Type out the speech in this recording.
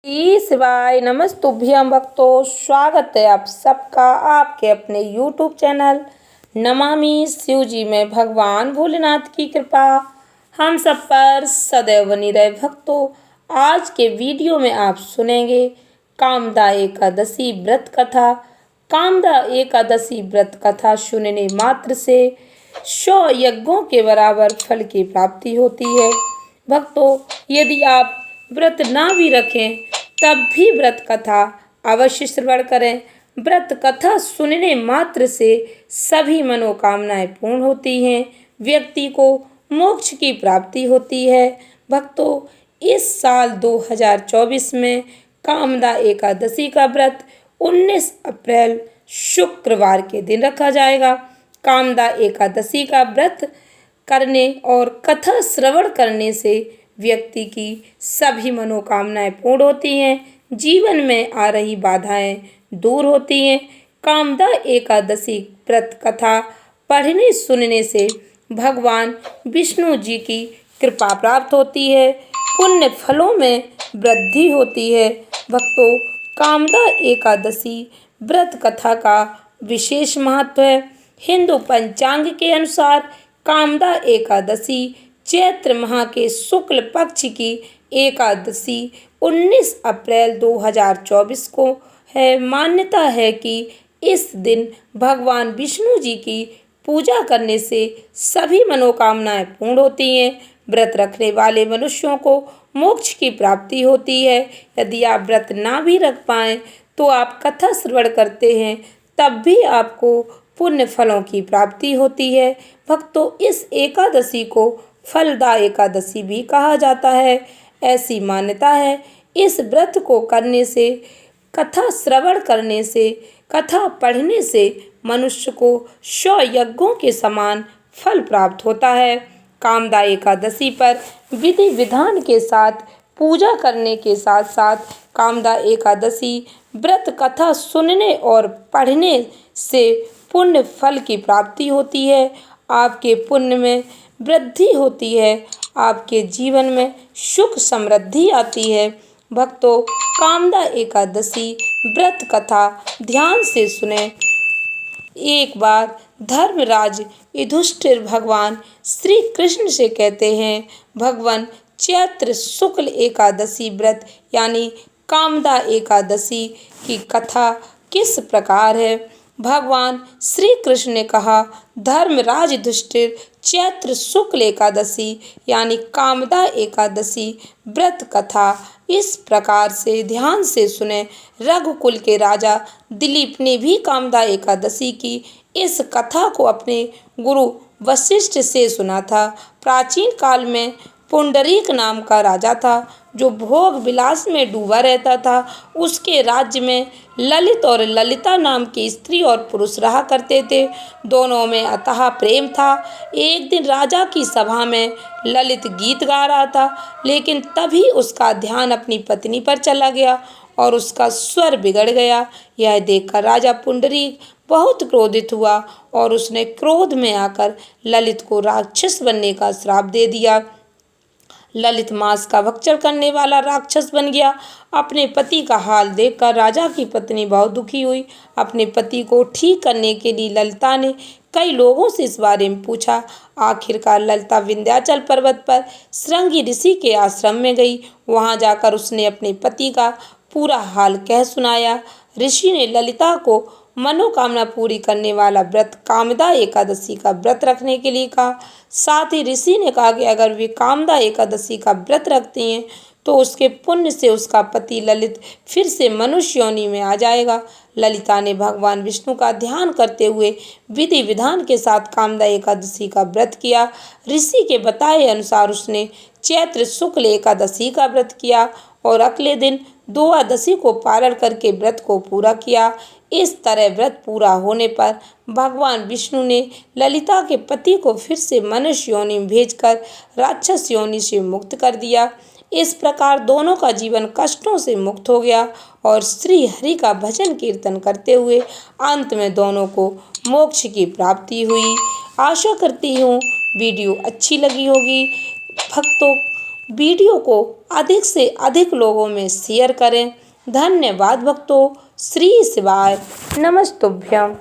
शिवाय नमस्तुभ्यं भक्तों, स्वागत है आप सबका आपके अपने YouTube चैनल नमामि शिव जी में। भगवान भोलेनाथ की कृपा हम सब पर सदैव बनी रहे। भक्तों, आज के वीडियो में आप सुनेंगे कामदा एकादशी व्रत कथा। कामदा एकादशी व्रत कथा सुनने मात्र से 100 यज्ञों के बराबर फल की प्राप्ति होती है। भक्तों, यदि आप व्रत ना भी रखें तब भी व्रत कथा अवश्य श्रवण करें। व्रत कथा सुनने मात्र से सभी मनोकामनाएं पूर्ण होती हैं, व्यक्ति को मोक्ष की प्राप्ति होती है। भक्तों, इस साल 2024 में कामदा एकादशी का व्रत 19 अप्रैल शुक्रवार के दिन रखा जाएगा। कामदा एकादशी का व्रत करने और कथा श्रवण करने से व्यक्ति की सभी मनोकामनाएं पूर्ण होती हैं, जीवन में आ रही बाधाएं दूर होती हैं। कामदा एकादशी व्रत कथा पढ़ने सुनने से भगवान विष्णु जी की कृपा प्राप्त होती है, पुण्य फलों में वृद्धि होती है। भक्तों, कामदा एकादशी व्रत कथा का विशेष महत्व है। हिंदू पंचांग के अनुसार कामदा एकादशी चैत्र माह के शुक्ल पक्ष की एकादशी 19 अप्रैल 2024 को है। मान्यता है कि इस दिन भगवान विष्णु जी की पूजा करने से सभी मनोकामनाएं पूर्ण होती हैं। व्रत रखने वाले मनुष्यों को मोक्ष की प्राप्ति होती है। यदि आप व्रत ना भी रख पाएं तो आप कथा श्रवण करते हैं तब भी आपको पुण्य फलों की प्राप्ति होती है। भक्तों, इस एकादशी को फलदा एकादशी भी कहा जाता है। ऐसी मान्यता है इस व्रत को करने से, कथा श्रवण करने से, कथा पढ़ने से मनुष्य को 100 यज्ञों के समान फल प्राप्त होता है। कामदा एकादशी पर विधि विधान के साथ पूजा करने के साथ साथ कामदा एकादशी व्रत कथा सुनने और पढ़ने से पुण्य फल की प्राप्ति होती है। आपके पुण्य में वृद्धि होती है, आपके जीवन में सुख समृद्धि आती है। भक्तों, कामदा एकादशी व्रत कथा ध्यान से सुने। एक बार धर्मराज युधिष्ठिर भगवान श्री कृष्ण से कहते हैं, भगवान चैत्र शुक्ल एकादशी व्रत यानी कामदा एकादशी की कथा किस प्रकार है। भगवान श्री कृष्ण ने कहा, धर्मराज युधिष्ठिर, चैत्र शुक्ल एकादशी यानी कामदा एकादशी व्रत कथा इस प्रकार से ध्यान से सुने। रघुकुल के राजा दिलीप ने भी कामदा एकादशी की इस कथा को अपने गुरु वशिष्ठ से सुना था। प्राचीन काल में पुंडरीक नाम का राजा था जो भोग विलास में डूबा रहता था। उसके राज्य में ललित और ललिता नाम की स्त्री और पुरुष रहा करते थे। दोनों में अथाह प्रेम था। एक दिन राजा की सभा में ललित गीत गा रहा था, लेकिन तभी उसका ध्यान अपनी पत्नी पर चला गया और उसका स्वर बिगड़ गया। यह देखकर राजा पुंडरीक बहुत क्रोधित हुआ और उसने क्रोध में आकर ललित को राक्षस बनने का श्राप दे दिया। ललित मांस का भक्षण करने वाला राक्षस बन गया। अपने पति का हाल देखकर राजा की पत्नी बहुत दुखी हुई। अपने पति को ठीक करने के लिए ललिता ने कई लोगों से इस बारे में पूछा। आखिरकार ललिता विंध्याचल पर्वत पर श्रृंगी ऋषि के आश्रम में गई। वहां जाकर उसने अपने पति का पूरा हाल कह सुनाया। ऋषि ने ललिता को मनोकामना पूरी करने वाला व्रत कामदा एकादशी का व्रत रखने के लिए कहा। साथ ही ऋषि ने कहा कि अगर वे कामदा एकादशी का व्रत रखती हैं तो उसके पुण्य से उसका पति ललित फिर से मनुष्य योनि में आ जाएगा। ललिता ने भगवान विष्णु का ध्यान करते हुए विधि विधान के साथ कामदा एकादशी का व्रत किया। ऋषि के बताए अनुसार उसने चैत्र शुक्ल एकादशी का व्रत किया और अगले दिन द्वादशी को पारण करके व्रत को पूरा किया। इस तरह व्रत पूरा होने पर भगवान विष्णु ने ललिता के पति को फिर से मनुष्य योनि में भेजकर राक्षस योनि से मुक्त कर दिया। इस प्रकार दोनों का जीवन कष्टों से मुक्त हो गया और श्री हरि का भजन कीर्तन करते हुए अंत में दोनों को मोक्ष की प्राप्ति हुई। आशा करती हूँ वीडियो अच्छी लगी होगी। भक्तों, वीडियो को अधिक से अधिक लोगों में शेयर करें। धन्यवाद भक्तों। श्री शिवाय नमस्तुभ्यम।